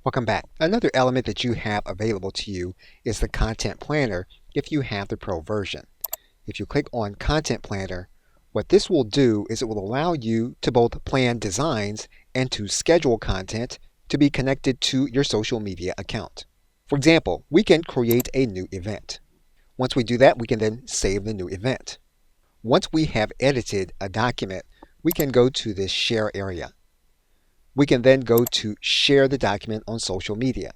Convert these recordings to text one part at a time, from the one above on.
Welcome back. Another element that you have available to you is the Content Planner if you have the Pro version. If you click on Content Planner, what this will do is it will allow you to both plan designs and to schedule content to be connected to your social media account. For example, we can create a new event. Once we do that, we can then save the new event. Once we have edited a document, we can go to this Share area. We can then go to share the document on social media.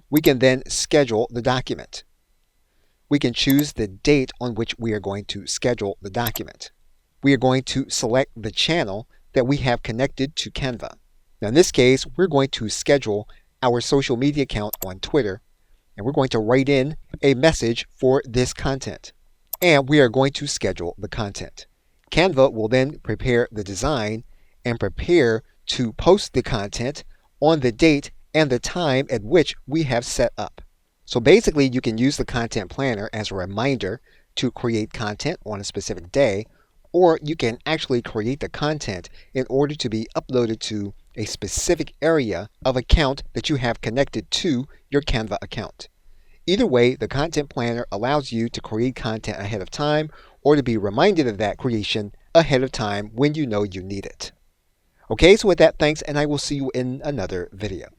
We can then schedule the document. We can choose the date on which we are going to schedule the document. We are going to select the channel that we have connected to Canva. Now in this case, we're going to schedule our social media account on Twitter, and we're going to write in a message for this content. And we are going to schedule the content. Canva will then prepare the design and prepare to post the content on the date and the time at which we have set up. So basically, you can use the Content Planner as a reminder to create content on a specific day, or you can actually create the content in order to be uploaded to a specific area of account that you have connected to your Canva account. Either way, the Content Planner allows you to create content ahead of time or to be reminded of that creation ahead of time when you know you need it. Okay, so with that, thanks, and I will see you in another video.